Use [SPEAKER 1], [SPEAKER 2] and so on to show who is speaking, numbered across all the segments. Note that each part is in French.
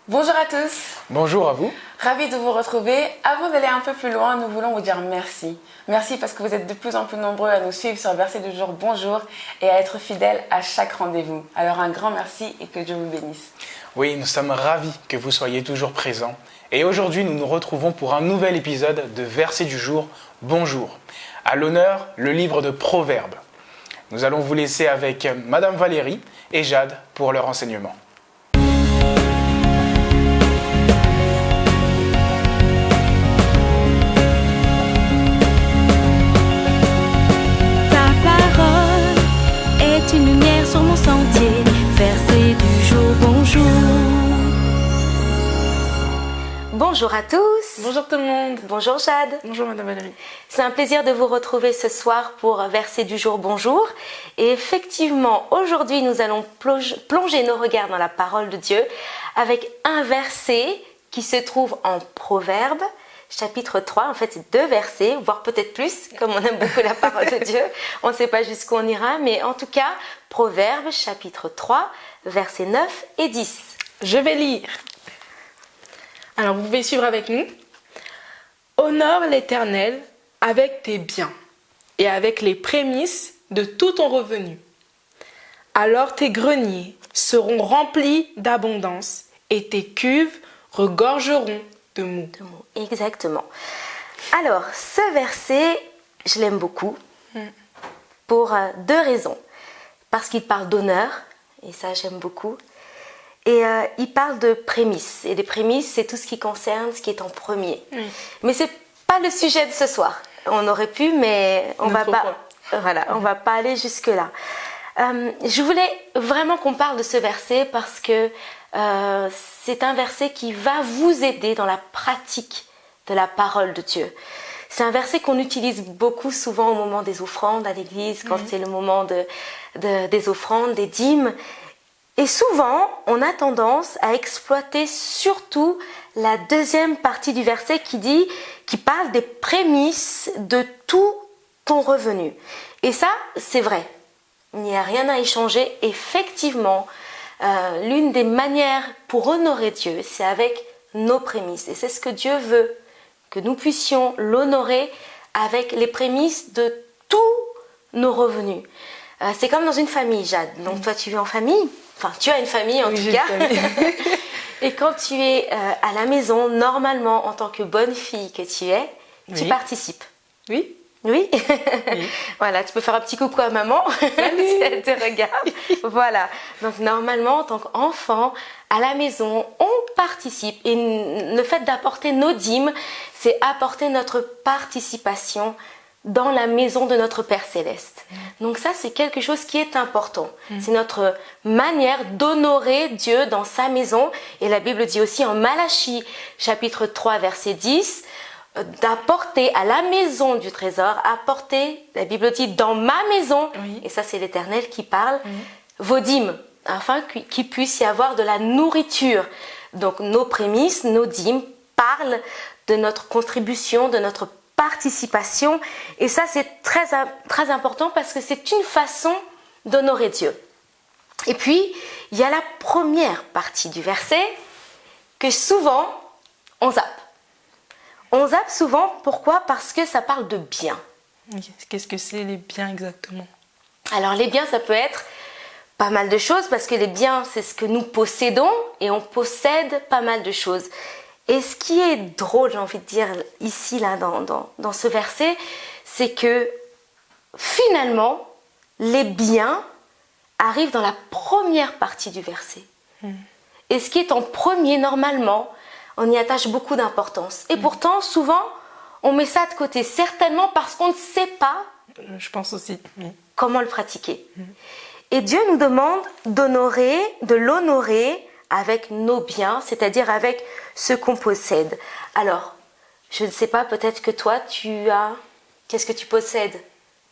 [SPEAKER 1] Bonjour à tous,
[SPEAKER 2] Bonjour à vous.
[SPEAKER 1] ravi de vous retrouver. Avant d'aller un peu plus loin, nous voulons vous dire merci. Merci parce que vous êtes de plus en plus nombreux à nous suivre sur Verset du jour Bonjour et à être fidèles à chaque rendez-vous. Alors un grand merci et que Dieu vous bénisse.
[SPEAKER 2] Oui, nous sommes ravis que vous soyez toujours présents. Et aujourd'hui, nous nous retrouvons pour un nouvel épisode de Verset du jour Bonjour. À l'honneur, le livre de Proverbes. Nous allons vous laisser avec Madame Valérie et Jade pour leur enseignement.
[SPEAKER 3] Une lumière sur mon sentier, verset du jour, bonjour. Bonjour à tous.
[SPEAKER 1] Bonjour tout le monde.
[SPEAKER 3] Bonjour Jade.
[SPEAKER 1] Bonjour Madame Valérie.
[SPEAKER 3] C'est un plaisir de vous retrouver ce soir pour verset du jour, bonjour. Et effectivement, aujourd'hui, nous allons plonger nos regards dans la parole de Dieu avec un verset qui se trouve en Proverbes. Chapitre 3, en fait c'est 2 versets, voire peut-être plus, comme on aime beaucoup la parole de Dieu. On ne sait pas jusqu'où on ira, mais en tout cas, Proverbes, chapitre 3, versets 9 et 10.
[SPEAKER 4] Je vais lire. Alors vous pouvez suivre avec nous. Honore l'Éternel avec tes biens et avec les prémices de tout ton revenu. Alors tes greniers seront remplis d'abondance et tes cuves regorgeront de mots.
[SPEAKER 3] Exactement. Alors, ce verset, je l'aime beaucoup pour 2 raisons. Parce qu'il parle d'honneur, et ça j'aime beaucoup. Et il parle de prémices. Et les prémices, c'est tout ce qui concerne ce qui est en premier. Mais ce n'est pas le sujet de ce soir. On aurait pu, mais on va pas aller jusque-là. Je voulais vraiment qu'on parle de ce verset parce que c'est un verset qui va vous aider dans la pratique de la parole de Dieu. C'est un verset qu'on utilise beaucoup souvent au moment des offrandes à l'église, quand c'est le moment des offrandes, des dîmes. Et souvent, on a tendance à exploiter surtout la deuxième partie du verset qui parle des prémices de tout ton revenu. Et ça, c'est vrai. Il n'y a rien à échanger. Effectivement, l'une des manières pour honorer Dieu, c'est avec nos prémices. Et c'est ce que Dieu veut, que nous puissions l'honorer avec les prémices de tous nos revenus. C'est comme dans une famille, Jade. Donc toi, tu vis en famille. Enfin, tu as une famille en tout cas. Et quand tu es à la maison, normalement, en tant que bonne fille que tu es, tu participes.
[SPEAKER 4] Oui.
[SPEAKER 3] Oui. Voilà, tu peux faire un petit coucou à maman si elle te regarde. Voilà. Donc normalement, en tant qu'enfant, à la maison, on participe. Et le fait d'apporter nos dîmes, c'est apporter notre participation dans la maison de notre Père Céleste. Donc ça, c'est quelque chose qui est important. C'est notre manière d'honorer Dieu dans sa maison. Et la Bible dit aussi en Malachie, chapitre 3, verset 10, d'apporter à la maison du trésor, apporter, la Bible dit, dans ma maison, et ça c'est l'Éternel qui parle, vos dîmes, afin qu'il puisse y avoir de la nourriture. Donc nos prémices, nos dîmes parlent de notre contribution, de notre participation, et ça c'est très, très important parce que c'est une façon d'honorer Dieu. Et puis, il y a la première partie du verset que souvent on zappe. On zappe souvent, pourquoi? Parce que ça parle de biens.
[SPEAKER 4] Qu'est-ce que c'est les biens exactement?
[SPEAKER 3] Alors les biens, ça peut être pas mal de choses, parce que les biens, c'est ce que nous possédons, et on possède pas mal de choses. Et ce qui est drôle, j'ai envie de dire, ici, là, dans ce verset, c'est que finalement, les biens arrivent dans la première partie du verset. Et ce qui est en premier, normalement, on y attache beaucoup d'importance. Et pourtant, souvent, on met ça de côté. Certainement parce qu'on ne sait pas
[SPEAKER 4] Je pense aussi.
[SPEAKER 3] comment le pratiquer. Et Dieu nous demande de l'honorer avec nos biens, c'est-à-dire avec ce qu'on possède. Alors, je ne sais pas, peut-être que toi, qu'est-ce que tu possèdes?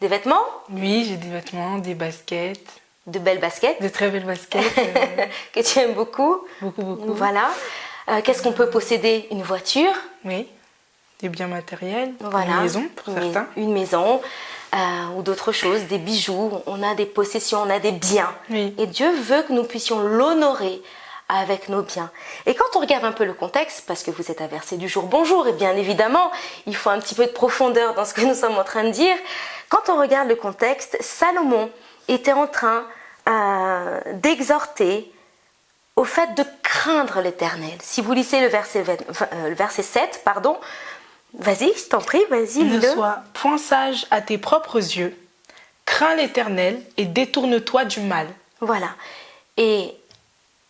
[SPEAKER 3] Des vêtements?
[SPEAKER 4] Oui, j'ai des vêtements, des baskets.
[SPEAKER 3] De belles baskets?
[SPEAKER 4] De très belles baskets.
[SPEAKER 3] Que tu aimes beaucoup?
[SPEAKER 4] Beaucoup.
[SPEAKER 3] Voilà. Qu'est-ce qu'on peut posséder? Une voiture?
[SPEAKER 4] Oui. Des biens matériels.
[SPEAKER 3] Voilà.
[SPEAKER 4] Une maison pour certains.
[SPEAKER 3] Une maison. Ou d'autres choses, des bijoux. On a des possessions, on a des biens.
[SPEAKER 4] Oui.
[SPEAKER 3] Et Dieu veut que nous puissions l'honorer avec nos biens. Et quand on regarde un peu le contexte, parce que vous êtes à verset du jour bonjour, et bien évidemment, il faut un petit peu de profondeur dans ce que nous sommes en train de dire. Quand on regarde le contexte, Salomon était en train d'exhorter au fait de craindre l'Éternel. Si vous lisez le verset 7, pardon, vas-y, je t'en prie, vas-y,
[SPEAKER 4] Ne
[SPEAKER 3] lis-le.
[SPEAKER 4] sois point sage à tes propres yeux, crains l'Éternel et détourne-toi du mal.
[SPEAKER 3] Voilà. Et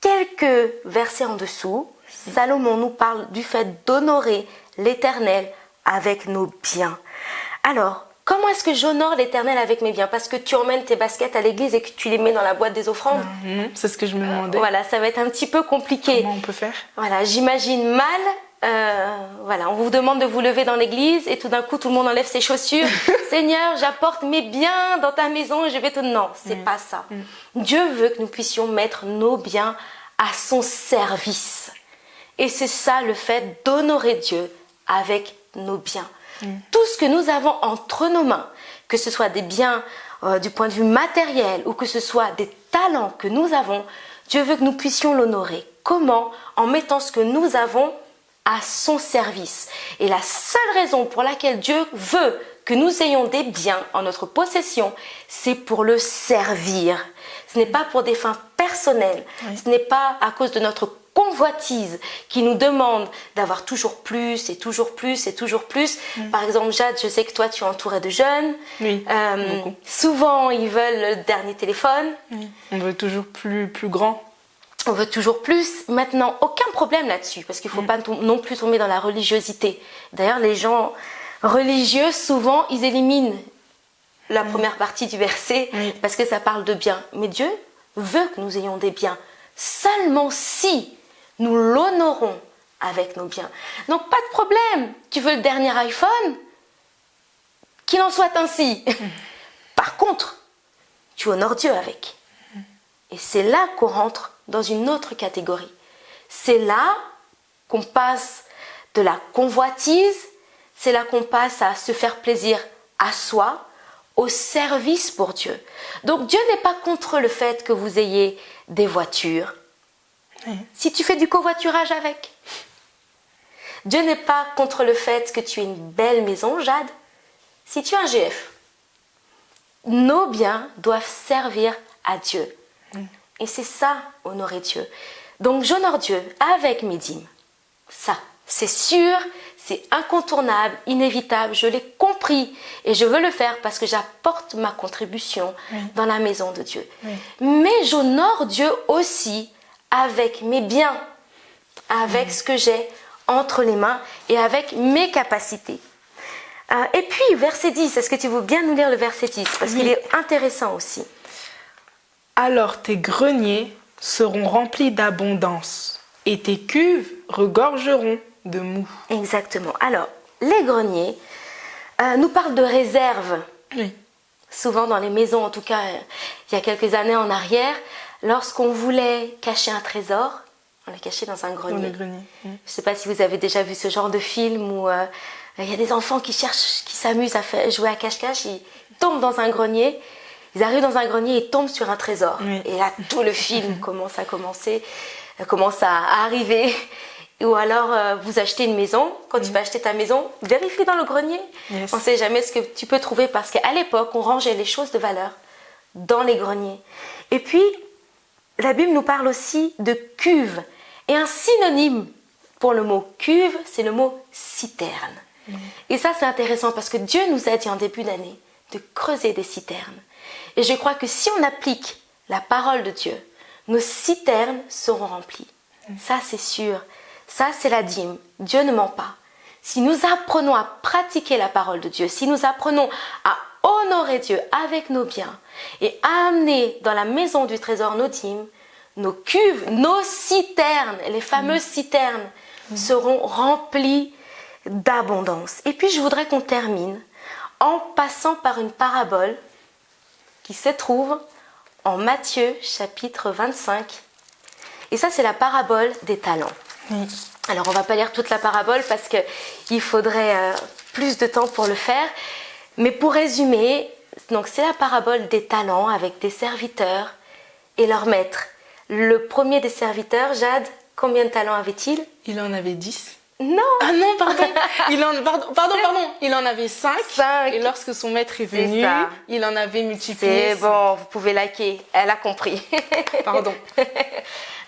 [SPEAKER 3] quelques versets en dessous, Salomon nous parle du fait d'honorer l'Éternel avec nos biens. Alors, comment est-ce que j'honore l'Éternel avec mes biens? Parce que tu emmènes tes baskets à l'église et que tu les mets dans la boîte des offrandes?
[SPEAKER 4] Non, c'est ce que je me demandais.
[SPEAKER 3] Voilà, ça va être un petit peu compliqué.
[SPEAKER 4] Comment on peut faire?
[SPEAKER 3] Voilà, j'imagine mal. Voilà, on vous demande de vous lever dans l'église et tout d'un coup tout le monde enlève ses chaussures. Seigneur, j'apporte mes biens dans ta maison et je vais te... Non, c'est pas ça. Dieu veut que nous puissions mettre nos biens à son service. Et c'est ça le fait d'honorer Dieu avec nos biens. Tout ce que nous avons entre nos mains, que ce soit des biens du point de vue matériel ou que ce soit des talents que nous avons, Dieu veut que nous puissions l'honorer. Comment? En mettant ce que nous avons à son service. Et la seule raison pour laquelle Dieu veut que nous ayons des biens en notre possession, c'est pour le servir. Ce n'est pas pour des fins personnelles. Ce n'est pas à cause de notre convoitise qui nous demande d'avoir toujours plus et toujours plus et toujours plus. Par exemple, Jade, je sais que toi, tu es entourée de jeunes.
[SPEAKER 4] Oui, beaucoup.
[SPEAKER 3] Souvent, ils veulent le dernier téléphone.
[SPEAKER 4] On veut toujours plus grand.
[SPEAKER 3] On veut toujours plus. Maintenant, aucun problème là-dessus, parce qu'il ne faut pas non plus tomber dans la religiosité. D'ailleurs, les gens religieux, souvent, ils éliminent la première partie du verset parce que ça parle de biens. Mais Dieu veut que nous ayons des biens seulement si nous l'honorons avec nos biens. Donc, pas de problème. Tu veux le dernier iPhone? Qu'il en soit ainsi. Par contre, tu honores Dieu avec. Et c'est là qu'on rentre dans une autre catégorie. C'est là qu'on passe de la convoitise, c'est là qu'on passe à se faire plaisir à soi, au service pour Dieu. Donc Dieu n'est pas contre le fait que vous ayez des voitures. Si tu fais du covoiturage avec. Dieu n'est pas contre le fait que tu aies une belle maison, Jade. Si tu as un GF, nos biens doivent servir à Dieu. Et c'est ça, honorer Dieu. Donc j'honore Dieu avec mes dîmes. Ça, c'est sûr, c'est incontournable, inévitable, je l'ai compris. Et je veux le faire parce que j'apporte ma contribution dans la maison de Dieu. Mais j'honore Dieu aussi avec mes biens, avec ce que j'ai entre les mains et avec mes capacités. Et puis, verset 10, est-ce que tu veux bien nous lire le verset 10? Parce qu'il est intéressant aussi.
[SPEAKER 4] Alors tes greniers seront remplis d'abondance et tes cuves regorgeront de mou.
[SPEAKER 3] Exactement. Alors, les greniers nous parlent de réserve.
[SPEAKER 4] Oui.
[SPEAKER 3] Souvent dans les maisons, en tout cas, il y a quelques années en arrière, lorsqu'on voulait cacher un trésor, on le cachait dans un grenier.
[SPEAKER 4] Dans le grenier.
[SPEAKER 3] Je ne sais pas si vous avez déjà vu ce genre de film où il y a des enfants qui s'amusent à jouer à cache-cache, ils tombent dans un grenier. Ils arrivent dans un grenier et tombent sur un trésor. Et là, tout le film commence à arriver. Ou alors, vous achetez une maison. Quand tu vas acheter ta maison, vérifie dans le grenier. On ne sait jamais ce que tu peux trouver parce qu'à l'époque, on rangeait les choses de valeur dans les greniers. Et puis, la Bible nous parle aussi de cuve. Et un synonyme pour le mot cuve, c'est le mot citerne. Et ça, c'est intéressant parce que Dieu nous a dit en début d'année de creuser des citernes. Et je crois que si on applique la parole de Dieu, nos citernes seront remplies. Ça, c'est sûr. Ça, c'est la dîme. Dieu ne ment pas. Si nous apprenons à pratiquer la parole de Dieu, si nous apprenons à honorer Dieu avec nos biens et à amener dans la maison du trésor nos dîmes, nos cuves, nos citernes, les fameuses citernes, seront remplies d'abondance. Et puis, je voudrais qu'on termine en passant par une parabole qui se trouve en Matthieu chapitre 25. Et ça, c'est la parabole des talents. Alors, on ne va pas lire toute la parabole parce qu'il faudrait plus de temps pour le faire. Mais pour résumer, donc c'est la parabole des talents avec des serviteurs et leur maître Le premier des serviteurs, Jade, combien de talents avait-il?
[SPEAKER 4] Il en avait 10.
[SPEAKER 3] Non.
[SPEAKER 4] Ah non, pardon. Pardon. Il en avait 5.
[SPEAKER 3] 5.
[SPEAKER 4] Et lorsque son maître est
[SPEAKER 3] C'est
[SPEAKER 4] venu,
[SPEAKER 3] ça.
[SPEAKER 4] il en avait multiplié.
[SPEAKER 3] C'est bon, vous pouvez liker. Elle a compris.
[SPEAKER 4] Pardon.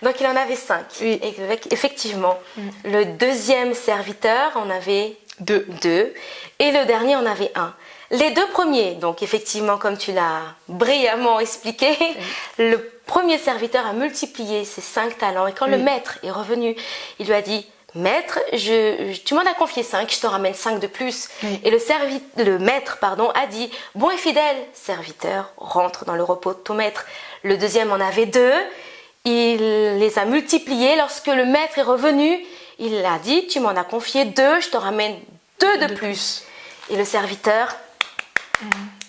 [SPEAKER 3] Donc il en avait 5.
[SPEAKER 4] Oui.
[SPEAKER 3] Et effectivement, le deuxième serviteur en avait
[SPEAKER 4] 2.
[SPEAKER 3] 2. Et le dernier en avait 1. Les 2 premiers, donc effectivement, comme tu l'as brillamment expliqué, le premier serviteur a multiplié ses 5 talents. Et quand le maître est revenu, il lui a dit: Maître, tu m'en as confié 5, je te ramène 5 de plus.
[SPEAKER 4] Oui.
[SPEAKER 3] Et le maître a dit: Bon et fidèle serviteur, rentre dans le repos de ton maître. Le deuxième en avait 2. Il les a multipliés. Lorsque le maître est revenu, il a dit: Tu m'en as confié 2, je te ramène 2 de plus. Et le serviteur: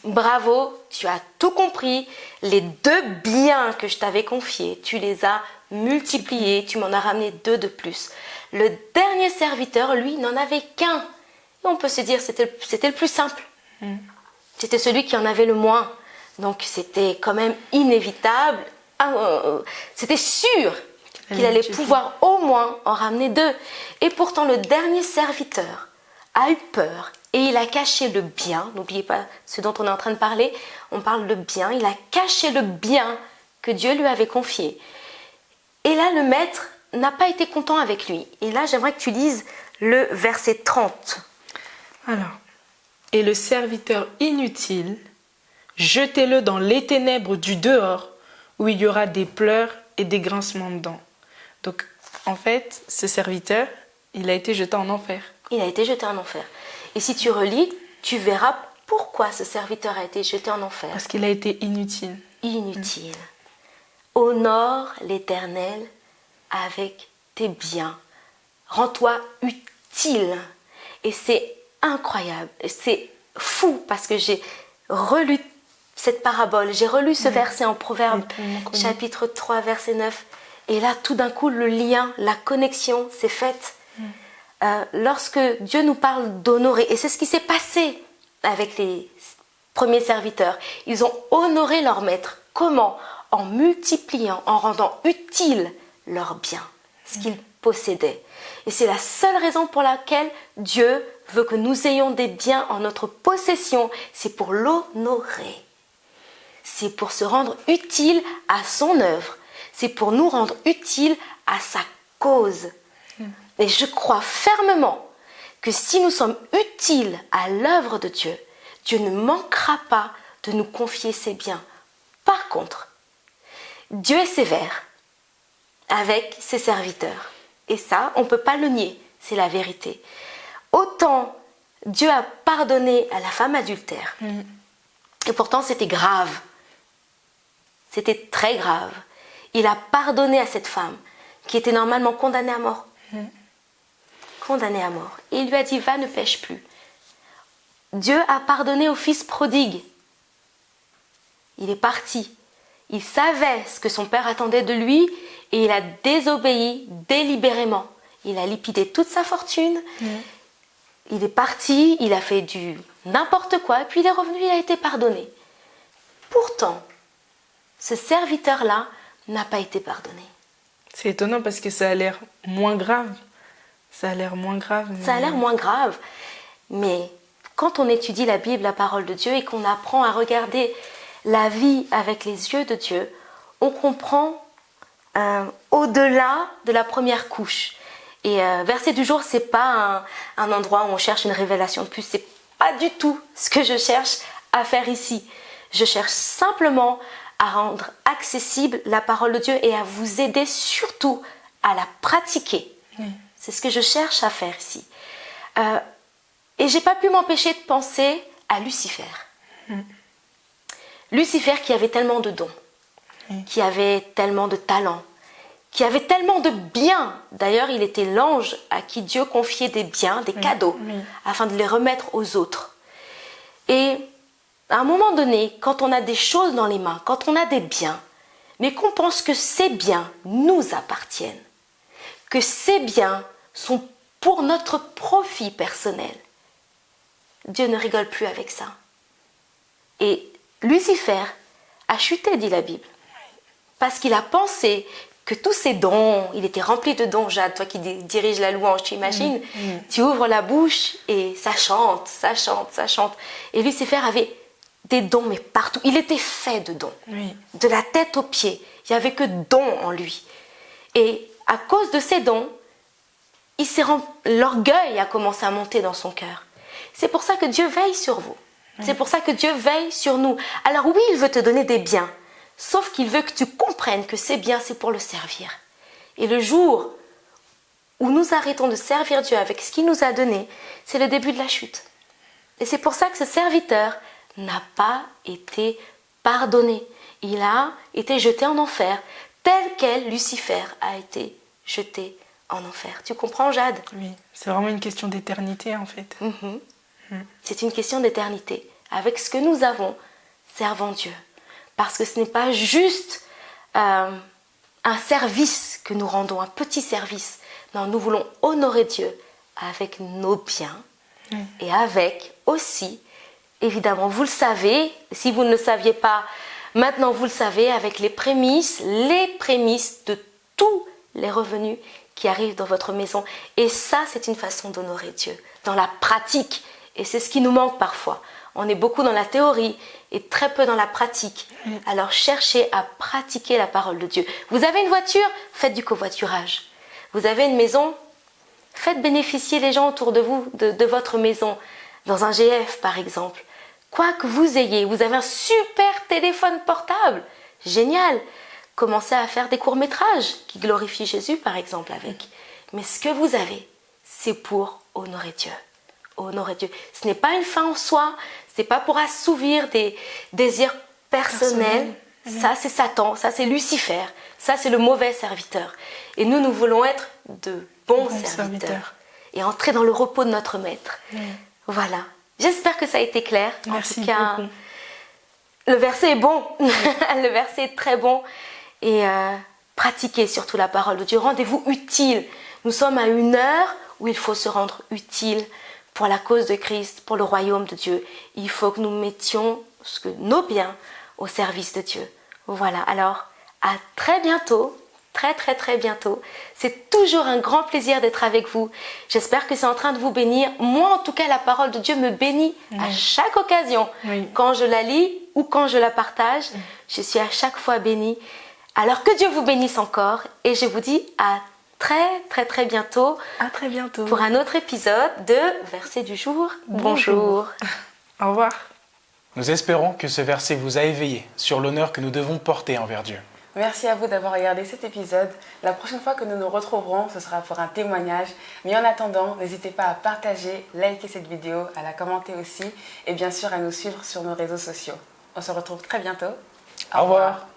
[SPEAKER 3] Bravo, tu as tout compris. Les 2 biens que je t'avais confiés, tu les as multipliés, tu m'en as ramené 2 de plus. Le dernier serviteur, lui, n'en avait qu'un. Et on peut se dire c'était le plus simple. C'était celui qui en avait le moins. Donc c'était quand même inévitable. C'était sûr qu'il allait pouvoir au moins en ramener 2. Et pourtant, le dernier serviteur a eu peur et il a caché le bien. N'oubliez pas ce dont on est en train de parler. On parle de bien. Il a caché le bien que Dieu lui avait confié. Et là, le maître n'a pas été content avec lui. Et là, j'aimerais que tu lises le verset 30.
[SPEAKER 4] Alors, et le serviteur inutile, jetez-le dans les ténèbres du dehors, où il y aura des pleurs et des grincements de dents. Donc, en fait, ce serviteur, il a été jeté en enfer.
[SPEAKER 3] Il a été jeté en enfer. Et si tu relis, tu verras pourquoi ce serviteur a été jeté en enfer.
[SPEAKER 4] Parce qu'il a été inutile.
[SPEAKER 3] Inutile. Honore l'Éternel avec tes biens. Rends-toi utile. Et c'est incroyable. C'est fou parce que j'ai relu cette parabole. J'ai relu ce verset en Proverbes, chapitre 3, verset 9. Et là, tout d'un coup, le lien, la connexion s'est faite. Lorsque Dieu nous parle d'honorer, et c'est ce qui s'est passé avec les premiers serviteurs, ils ont honoré leur maître. Comment? En multipliant, en rendant utile leurs biens, ce qu'ils possédaient. Et c'est la seule raison pour laquelle Dieu veut que nous ayons des biens en notre possession, c'est pour l'honorer. C'est pour se rendre utile à son œuvre. C'est pour nous rendre utiles à sa cause. Et je crois fermement que si nous sommes utiles à l'œuvre de Dieu, Dieu ne manquera pas de nous confier ses biens. Par contre, Dieu est sévère avec ses serviteurs. Et ça, on ne peut pas le nier, c'est la vérité. Autant Dieu a pardonné à la femme adultère, et pourtant c'était grave. C'était très grave. Il a pardonné à cette femme qui était normalement condamnée à mort. Condamnée à mort. Et il lui a dit: va, ne pêche plus. Dieu a pardonné au fils prodigue. Il est parti. Il savait ce que son père attendait de lui et il a désobéi délibérément. Il a liquidé toute sa fortune. Il est parti, il a fait du n'importe quoi et puis il est revenu, il a été pardonné. Pourtant, ce serviteur-là n'a pas été pardonné.
[SPEAKER 4] C'est étonnant parce que ça a l'air moins grave. Ça a l'air moins grave.
[SPEAKER 3] Ça a l'air moins grave. Mais quand on étudie la Bible, la parole de Dieu, et qu'on apprend à regarder la vie avec les yeux de Dieu, on comprend au-delà de la première couche. Et verset du jour, c'est pas un endroit où on cherche une révélation de plus. C'est pas du tout ce que je cherche à faire ici. Je cherche simplement à rendre accessible la parole de Dieu et à vous aider surtout à la pratiquer. C'est ce que je cherche à faire ici. Et j'ai pas pu m'empêcher de penser à Lucifer. Lucifer qui avait tellement de dons, qui avait tellement de talents, qui avait tellement de biens. D'ailleurs, il était l'ange à qui Dieu confiait des biens, des cadeaux, afin de les remettre aux autres. Et à un moment donné, quand on a des choses dans les mains, quand on a des biens, mais qu'on pense que ces biens nous appartiennent, que ces biens sont pour notre profit personnel, Dieu ne rigole plus avec ça. Et Lucifer a chuté, dit la Bible. parce qu'il a pensé que tous ses dons, il était rempli de dons. Jade, toi qui diriges la louange, tu imagines, tu ouvres la bouche et ça chante, ça chante, ça chante. Et Lucifer avait des dons, mais partout. Il était fait de dons, de la tête aux pieds. Il n'y avait que dons en lui. Et à cause de ces dons, l'orgueil a commencé à monter dans son cœur. C'est pour ça que Dieu veille sur vous. C'est pour ça que Dieu veille sur nous. Alors oui, il veut te donner des biens, sauf qu'il veut que tu comprennes que ces biens, c'est pour le servir. Et le jour où nous arrêtons de servir Dieu avec ce qu'il nous a donné, c'est le début de la chute. Et c'est pour ça que ce serviteur n'a pas été pardonné. Il a été jeté en enfer, tel quel Lucifer a été jeté en enfer. Tu comprends, Jade?
[SPEAKER 4] Oui, c'est vraiment une question d'éternité en fait.
[SPEAKER 3] C'est une question d'éternité. Avec ce que nous avons, servons Dieu. Parce que ce n'est pas juste un service que nous rendons, un petit service. Non, nous voulons honorer Dieu avec nos biens et avec aussi, évidemment, vous le savez, si vous ne le saviez pas, maintenant vous le savez, avec les prémices de tous les revenus qui arrivent dans votre maison. Et ça, c'est une façon d'honorer Dieu, dans la pratique. Et c'est ce qui nous manque parfois. On est beaucoup dans la théorie et très peu dans la pratique. Alors cherchez à pratiquer la parole de Dieu. Vous avez une voiture, faites du covoiturage. Vous avez une maison, faites bénéficier les gens autour de vous, de votre maison. Dans un GF par exemple. Quoi que vous ayez, vous avez un super téléphone portable. Génial. Commencez à faire des courts-métrages qui glorifient Jésus par exemple avec. Mais ce que vous avez, c'est pour honorer Dieu. Honorer Dieu. Ce n'est pas une fin en soi, ce n'est pas pour assouvir des désirs personnels. Ça, c'est Satan, ça, c'est Lucifer, ça, c'est le mauvais serviteur. Et nous, nous voulons être de bons serviteurs et entrer dans le repos de notre maître. Voilà. J'espère que ça a été clair.
[SPEAKER 4] Merci
[SPEAKER 3] en tout cas,
[SPEAKER 4] beaucoup.
[SPEAKER 3] Le verset est bon. Le verset est très bon. Et pratiquez surtout la parole de Dieu. Rendez-vous utile. Nous sommes à une heure où il faut se rendre utile pour la cause de Christ, pour le royaume de Dieu. Il faut que nous mettions nos biens au service de Dieu. Voilà, alors à très bientôt, très bientôt. C'est toujours un grand plaisir d'être avec vous. J'espère que c'est en train de vous bénir. Moi, en tout cas, la parole de Dieu me bénit à chaque occasion. Quand je la lis ou quand je la partage, je suis à chaque fois bénie. Alors que Dieu vous bénisse encore et je vous dis à très bientôt.
[SPEAKER 4] À très bientôt.
[SPEAKER 3] Pour un autre épisode de Verset du jour. Bonjour.
[SPEAKER 4] Au revoir.
[SPEAKER 2] Nous espérons que ce verset vous a éveillé sur l'honneur que nous devons porter envers Dieu.
[SPEAKER 1] Merci à vous d'avoir regardé cet épisode. La prochaine fois que nous nous retrouverons, ce sera pour un témoignage. Mais en attendant, n'hésitez pas à partager, liker cette vidéo, à la commenter aussi et bien sûr à nous suivre sur nos réseaux sociaux. On se retrouve très bientôt.
[SPEAKER 2] Au revoir.